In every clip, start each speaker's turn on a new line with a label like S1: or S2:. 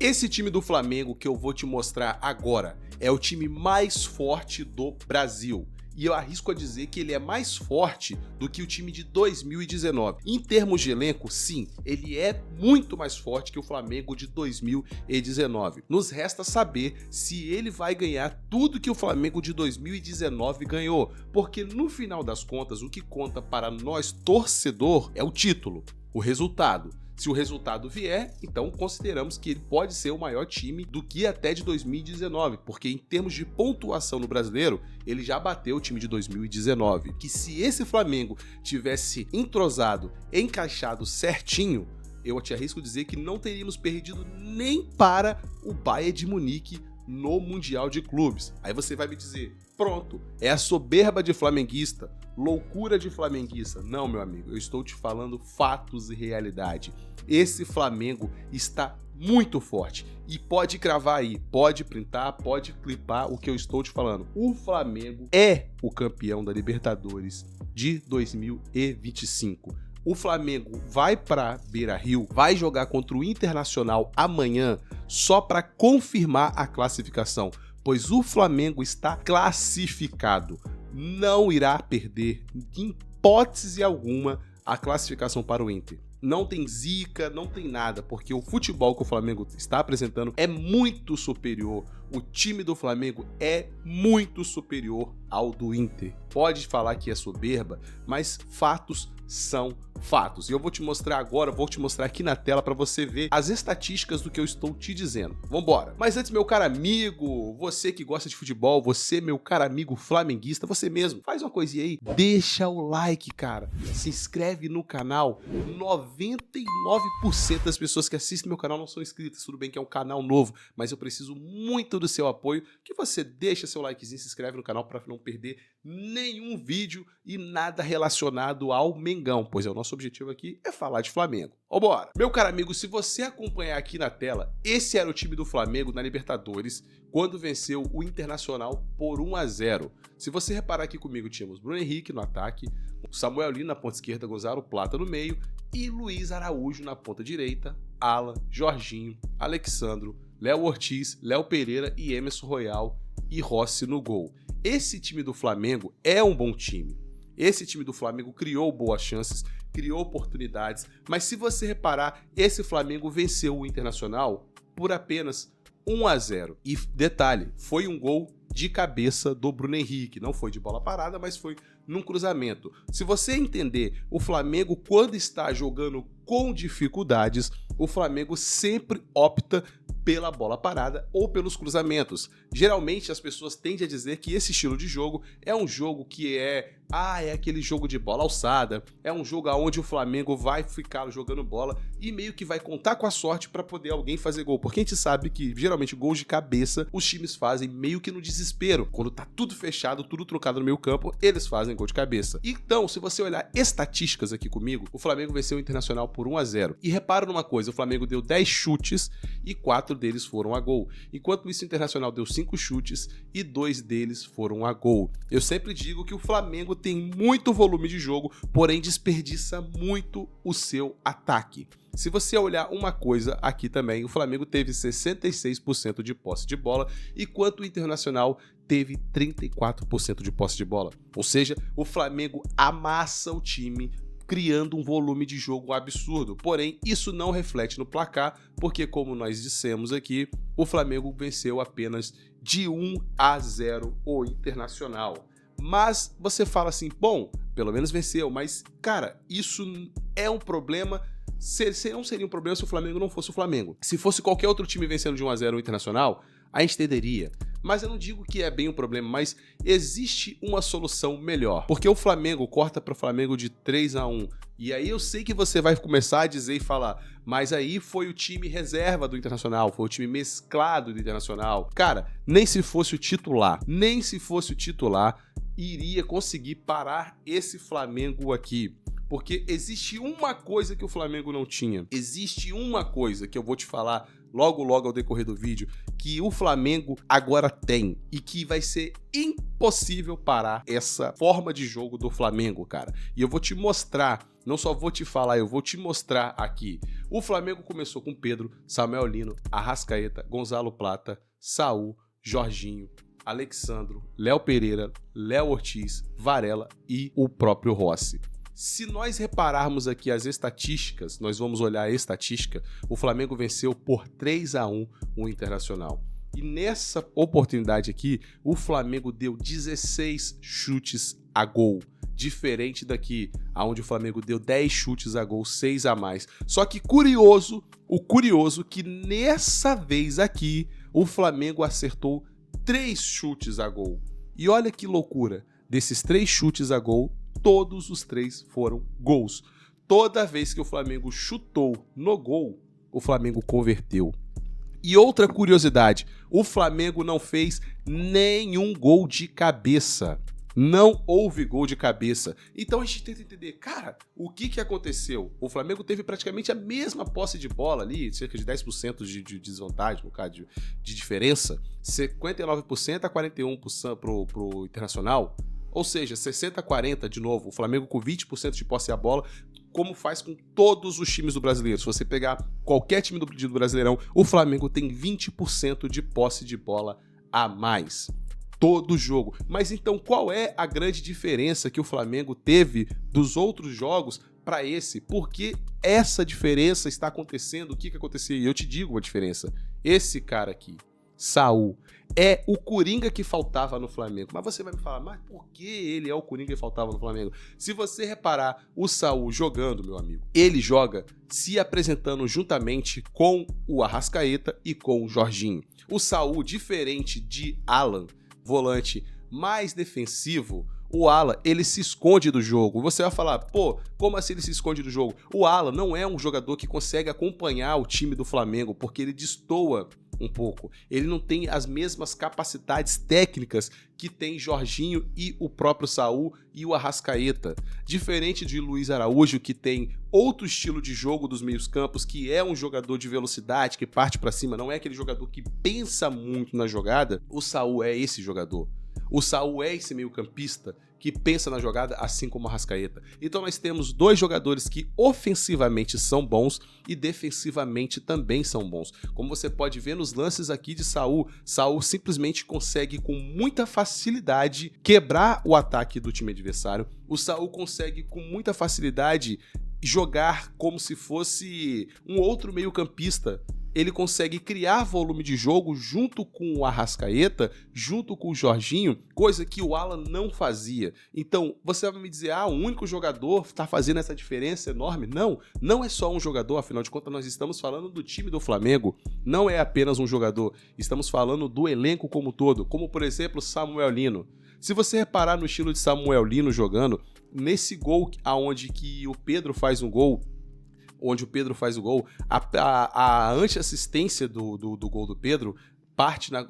S1: Esse time do Flamengo que eu vou te mostrar agora é o time mais forte do Brasil. E eu arrisco a dizer que ele é mais forte do que o time de 2019. Em termos de elenco, sim, ele é muito mais forte que o Flamengo de 2019. Nos resta saber se ele vai ganhar tudo que o Flamengo de 2019 ganhou, porque no final das contas, o que conta para nós torcedor é o título, o resultado. Se o resultado vier, então consideramos que ele pode ser o maior time do que até de 2019, porque em termos de pontuação no Brasileiro, ele já bateu o time de 2019. Que se esse Flamengo tivesse entrosado, encaixado certinho, eu te arrisco dizer que não teríamos perdido nem para o Bayern de Munique no Mundial de Clubes. Aí você vai me dizer, pronto, é a soberba de flamenguista, loucura de flamenguista. Não, meu amigo, eu estou te falando fatos e realidade. Esse Flamengo está muito forte e pode cravar aí, pode printar, pode clipar o que eu estou te falando. O Flamengo é o campeão da Libertadores de 2025. O Flamengo vai para Beira-Rio, vai jogar contra o Internacional amanhã só para confirmar a classificação, pois o Flamengo está classificado. Não irá perder, em hipótese alguma, a classificação para o Inter. Não tem zica, não tem nada, porque o futebol que o Flamengo está apresentando é muito superior. O time do Flamengo é muito superior ao do Inter. Pode falar que é soberba, mas fatos são fatos. E eu vou te mostrar agora, vou te mostrar aqui na tela para você ver as estatísticas do que eu estou te dizendo. Vambora! Mas antes, meu caro amigo, você que gosta de futebol, você, meu caro amigo flamenguista, você mesmo, faz uma coisinha aí, deixa o like, cara. Se inscreve no canal. 99% das pessoas que assistem meu canal não são inscritas. Tudo bem que é um canal novo, mas eu preciso muito do seu apoio, que você deixa seu likezinho, se inscreve no canal para não perder nenhum vídeo e nada relacionado ao Mengão, pois é o nosso objetivo aqui é falar de Flamengo. Vambora! Meu caro amigo, se você acompanhar aqui na tela, esse era o time do Flamengo na Libertadores quando venceu o Internacional por 1-0. Se você reparar aqui comigo, tínhamos Bruno Henrique no ataque, Samuel Lino na ponta esquerda, Gonzalo Plata no meio e Luiz Araújo na ponta direita, Alan, Jorginho, Alexandro, Léo Ortiz, Léo Pereira e Emerson Royal e Rossi no gol. Esse time do Flamengo é um bom time. Esse time do Flamengo criou boas chances, criou oportunidades, mas se você reparar, esse Flamengo venceu o Internacional por apenas 1-0. E detalhe, foi um gol de cabeça do Bruno Henrique, não foi de bola parada, mas foi num cruzamento. Se você entender, o Flamengo quando está jogando com dificuldades, o Flamengo sempre opta pela bola parada ou pelos cruzamentos. Geralmente as pessoas tendem a dizer que esse estilo de jogo é um jogo que é aquele jogo de bola alçada, é um jogo onde o Flamengo vai ficar jogando bola e meio que vai contar com a sorte para poder alguém fazer gol, porque a gente sabe que geralmente gols de cabeça os times fazem meio que no desespero, quando tá tudo fechado, tudo trocado no meio campo, eles fazem gol de cabeça. Então, se você olhar estatísticas aqui comigo, o Flamengo venceu o Internacional por 1-0. E repara numa coisa, o Flamengo deu 10 chutes e 4 deles foram a gol. Enquanto isso, o Internacional deu 5 chutes e 2 deles foram a gol. Eu sempre digo que o Flamengo tem muito volume de jogo, porém desperdiça muito o seu ataque. Se você olhar uma coisa aqui também, o Flamengo teve 66% de posse de bola, enquanto o Internacional teve 34% de posse de bola. Ou seja, o Flamengo amassa o time, criando um volume de jogo absurdo. Porém, isso não reflete no placar, porque como nós dissemos aqui, o Flamengo venceu apenas de 1-0 o Internacional. Mas você fala assim, bom, pelo menos venceu, mas cara, isso é um problema. Não seria um problema se o Flamengo não fosse o Flamengo. Se fosse qualquer outro time vencendo de 1-0 o Internacional, a gente entenderia. Mas eu não digo que é bem um problema, mas existe uma solução melhor. Porque o Flamengo corta para o Flamengo de 3-1. E aí eu sei que você vai começar a dizer e falar, mas aí foi o time reserva do Internacional, foi o time mesclado do Internacional. Cara, nem se fosse o titular, iria conseguir parar esse Flamengo aqui. Porque existe uma coisa que o Flamengo não tinha. Existe uma coisa que eu vou te falar logo logo ao decorrer do vídeo, que o Flamengo agora tem e que vai ser impossível parar essa forma de jogo do Flamengo, cara. E eu vou te mostrar, não só vou te falar, eu vou te mostrar aqui. O Flamengo começou com Pedro, Samuel Lino, Arrascaeta, Gonzalo Plata, Saul, Jorginho, Alexandro, Léo Pereira, Léo Ortiz, Varela e o próprio Rossi. Se nós repararmos aqui as estatísticas, nós vamos olhar a estatística, o Flamengo venceu por 3-1 o Internacional. E nessa oportunidade aqui, o Flamengo deu 16 chutes a gol. Diferente daqui, onde o Flamengo deu 10 chutes a gol, 6 a mais. Só que curioso que nessa vez aqui, o Flamengo acertou 3 chutes a gol. E olha que loucura, desses 3 chutes a gol, todos os 3 foram gols. Toda vez que o Flamengo chutou no gol, o Flamengo converteu. E outra curiosidade, o Flamengo não fez nenhum gol de cabeça. Não houve gol de cabeça. Então a gente tenta entender, cara, o que aconteceu? O Flamengo teve praticamente a mesma posse de bola ali, cerca de 10% de desvantagem, no caso de diferença, 59% a 41% pro Internacional. Ou seja, 60-40 de novo, o Flamengo com 20% de posse da bola, como faz com todos os times do Brasileiro. Se você pegar qualquer time do Brasileirão, o Flamengo tem 20% de posse de bola a mais. Todo jogo. Mas então qual é a grande diferença que o Flamengo teve dos outros jogos para esse? Por que essa diferença está acontecendo? O que aconteceu? E eu te digo a diferença. Esse cara aqui, Saul, é o Coringa que faltava no Flamengo. Mas você vai me falar, mas por que ele é o Coringa que faltava no Flamengo? Se você reparar o Saul jogando, meu amigo, ele joga se apresentando juntamente com o Arrascaeta e com o Jorginho. O Saul, diferente de Alan, volante mais defensivo, o Alan, ele se esconde do jogo. Você vai falar, pô, como assim ele se esconde do jogo? O Alan não é um jogador que consegue acompanhar o time do Flamengo, porque ele destoa um pouco. Ele não tem as mesmas capacidades técnicas que tem Jorginho e o próprio Saul e o Arrascaeta. Diferente de Luiz Araújo, que tem outro estilo de jogo dos meios-campos, que é um jogador de velocidade, que parte para cima, não é aquele jogador que pensa muito na jogada, o Saul é esse jogador. O Saul é esse meio-campista que pensa na jogada, assim como o Arrascaeta. Então nós temos dois jogadores que ofensivamente são bons e defensivamente também são bons. Como você pode ver nos lances aqui de Saul, Saul simplesmente consegue com muita facilidade quebrar o ataque do time adversário. O Saul consegue com muita facilidade jogar como se fosse um outro meio-campista. Ele consegue criar volume de jogo junto com o Arrascaeta, junto com o Jorginho, coisa que o Alan não fazia. Então, você vai me dizer, o único jogador está fazendo essa diferença enorme? Não, não é só um jogador, afinal de contas nós estamos falando do time do Flamengo, não é apenas um jogador, estamos falando do elenco como um todo, como por exemplo Samuel Lino. Se você reparar no estilo de Samuel Lino jogando, nesse gol onde que o Pedro faz um gol, a anti-assistência do gol do Pedro parte na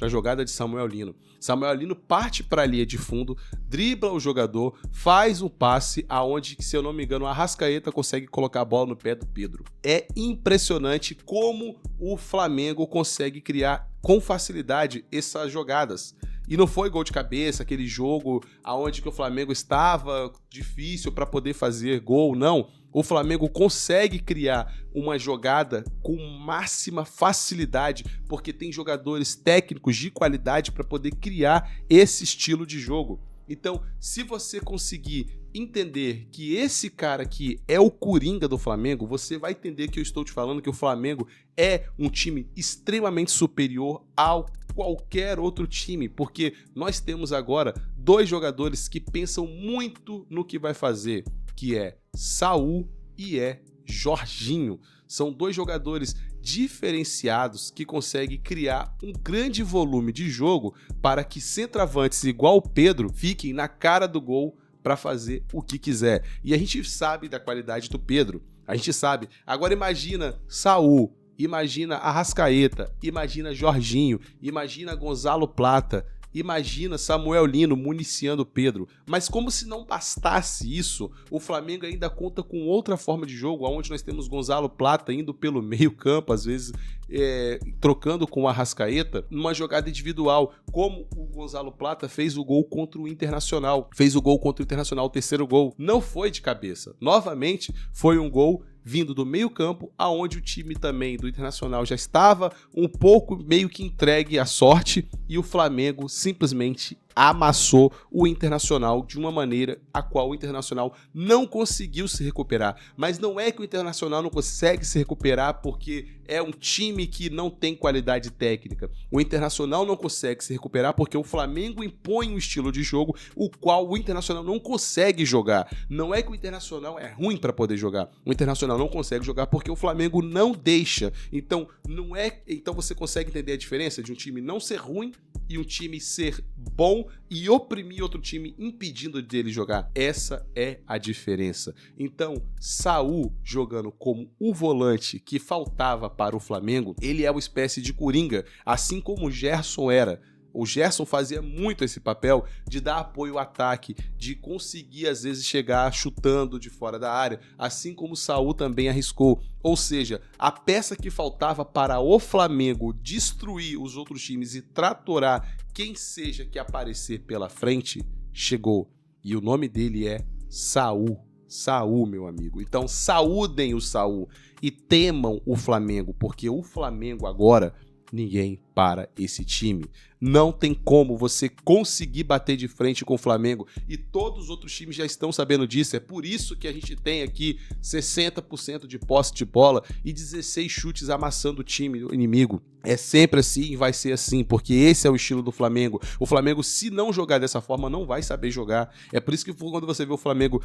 S1: jogada de Samuel Lino. Samuel Lino parte para a linha de fundo, dribla o jogador, faz um passe aonde, se eu não me engano, o Arrascaeta consegue colocar a bola no pé do Pedro. É impressionante como o Flamengo consegue criar com facilidade essas jogadas. E não foi gol de cabeça, aquele jogo aonde que o Flamengo estava difícil para poder fazer gol, não. O Flamengo consegue criar uma jogada com máxima facilidade, porque tem jogadores técnicos de qualidade para poder criar esse estilo de jogo. Então, se você conseguir entender que esse cara aqui é o Coringa do Flamengo, você vai entender que eu estou te falando que o Flamengo é um time extremamente superior ao qualquer outro time, porque nós temos agora dois jogadores que pensam muito no que vai fazer, que é Saul e é Jorginho. São dois jogadores diferenciados que conseguem criar um grande volume de jogo para que centroavantes igual o Pedro fiquem na cara do gol para fazer o que quiser. E a gente sabe da qualidade do Pedro, a gente sabe. Agora imagina Saul, imagina Arrascaeta, imagina Jorginho, imagina Gonzalo Plata, Imagina Samuel Lino municiando Pedro. Mas como se não bastasse isso, o Flamengo ainda conta com outra forma de jogo, onde nós temos Gonzalo Plata indo pelo meio campo, às vezes trocando com o Arrascaeta, numa jogada individual, como o Gonzalo Plata fez o gol contra o Internacional. Fez o gol contra o Internacional, o terceiro gol. Não foi de cabeça. Novamente, foi um gol vindo do meio campo, aonde o time também do Internacional já estava um pouco meio que entregue à sorte, e o Flamengo simplesmente amassou o Internacional de uma maneira a qual o Internacional não conseguiu se recuperar. Mas não é que o Internacional não consegue se recuperar porque é um time que não tem qualidade técnica. O Internacional não consegue se recuperar porque o Flamengo impõe um estilo de jogo o qual o Internacional não consegue jogar. Não é que o Internacional é ruim para poder jogar. O Internacional não consegue jogar porque o Flamengo não deixa. Então você consegue entender a diferença de um time não ser ruim e um time ser bom e oprimir outro time impedindo dele jogar. Essa é a diferença. Então, Saul jogando como o volante que faltava para o Flamengo, ele é uma espécie de coringa, assim como o Gerson era. O Gerson fazia muito esse papel de dar apoio ao ataque, de conseguir às vezes chegar chutando de fora da área, assim como o Saul também arriscou. Ou seja, a peça que faltava para o Flamengo destruir os outros times e tratorar quem seja que aparecer pela frente, chegou. E o nome dele é Saul. Saul, meu amigo. Então saúdem o Saul e temam o Flamengo, porque o Flamengo agora, ninguém para esse time. Não tem como você conseguir bater de frente com o Flamengo e todos os outros times já estão sabendo disso. É por isso que a gente tem aqui 60% de posse de bola e 16 chutes amassando o time inimigo. É sempre assim e vai ser assim, porque esse é o estilo do Flamengo. O Flamengo, se não jogar dessa forma, não vai saber jogar. É por isso que quando você vê o Flamengo,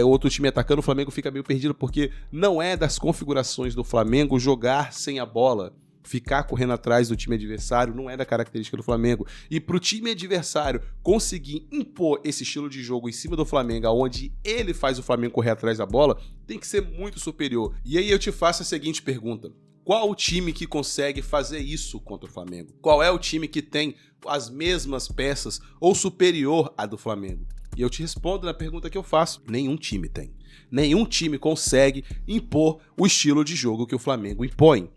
S1: outro time atacando, o Flamengo fica meio perdido, porque não é das configurações do Flamengo jogar sem a bola. Ficar correndo atrás do time adversário não é da característica do Flamengo. E para o time adversário conseguir impor esse estilo de jogo em cima do Flamengo, onde ele faz o Flamengo correr atrás da bola, tem que ser muito superior. E aí eu te faço a seguinte pergunta: qual o time que consegue fazer isso contra o Flamengo? Qual é o time que tem as mesmas peças ou superior à do Flamengo? E eu te respondo na pergunta que eu faço: nenhum time tem. Nenhum time consegue impor o estilo de jogo que o Flamengo impõe.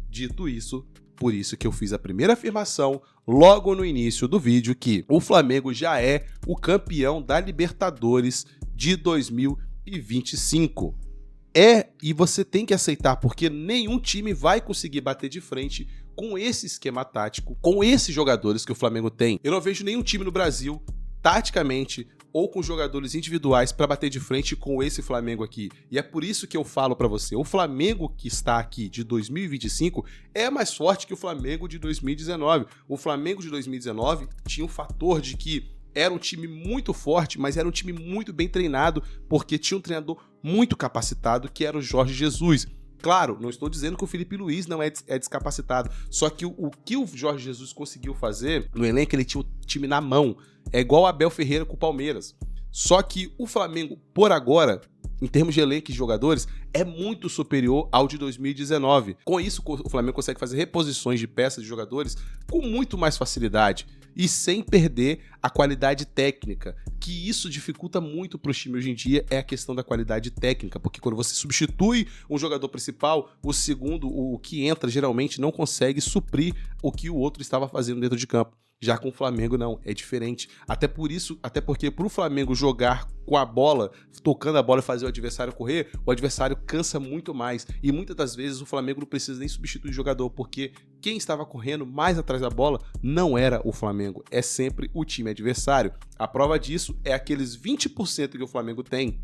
S1: Dito isso, por isso que eu fiz a primeira afirmação logo no início do vídeo, que o Flamengo já é o campeão da Libertadores de 2025. E você tem que aceitar, porque nenhum time vai conseguir bater de frente com esse esquema tático, com esses jogadores que o Flamengo tem. Eu não vejo nenhum time no Brasil, taticamente, ou com jogadores individuais para bater de frente com esse Flamengo aqui. E é por isso que eu falo para você, o Flamengo que está aqui de 2025 é mais forte que o Flamengo de 2019. O Flamengo de 2019 tinha um fator de que era um time muito forte, mas era um time muito bem treinado, porque tinha um treinador muito capacitado, que era o Jorge Jesus. Claro, não estou dizendo que o Felipe Luiz não é descapacitado, só que o que o Jorge Jesus conseguiu fazer no elenco, ele tinha o time na mão. É igual o Abel Ferreira com o Palmeiras. Só que o Flamengo, por agora, em termos de elenco e jogadores, é muito superior ao de 2019. Com isso, o Flamengo consegue fazer reposições de peças de jogadores com muito mais facilidade e sem perder a qualidade técnica, que isso dificulta muito para o time hoje em dia, é a questão da qualidade técnica, porque quando você substitui um jogador principal, o segundo, o que entra, geralmente não consegue suprir o que o outro estava fazendo dentro de campo. Já com o Flamengo não, é diferente. Até porque pro Flamengo jogar com a bola, tocando a bola e fazer o adversário correr, o adversário cansa muito mais. E muitas das vezes o Flamengo não precisa nem substituir o jogador, porque quem estava correndo mais atrás da bola não era o Flamengo, é sempre o time adversário. A prova disso é aqueles 20% que o Flamengo tem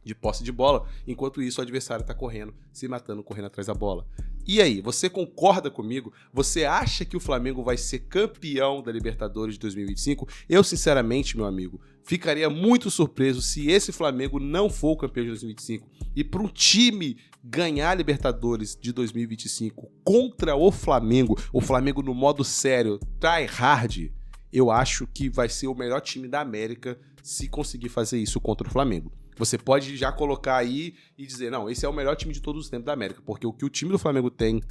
S1: de posse de bola, enquanto isso o adversário está correndo, se matando, correndo atrás da bola. E aí, você concorda comigo? Você acha que o Flamengo vai ser campeão da Libertadores de 2025? Eu, sinceramente, meu amigo, ficaria muito surpreso se esse Flamengo não for o campeão de 2025. E para um time ganhar a Libertadores de 2025 contra o Flamengo no modo sério, try hard, eu acho que vai ser o melhor time da América se conseguir fazer isso contra o Flamengo. Você pode já colocar aí e dizer, não, esse é o melhor time de todos os tempos da América, porque o que o time do Flamengo tem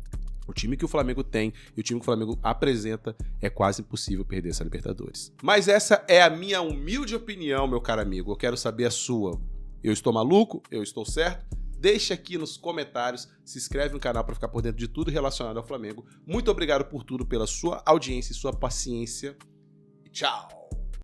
S1: O time que o Flamengo tem e o time que o Flamengo apresenta é quase impossível perder essa Libertadores. Mas essa é a minha humilde opinião, meu caro amigo. Eu quero saber a sua. Eu estou maluco? Eu estou certo? Deixa aqui nos comentários, se inscreve no canal para ficar por dentro de tudo relacionado ao Flamengo. Muito obrigado por tudo, pela sua audiência e sua paciência. E tchau!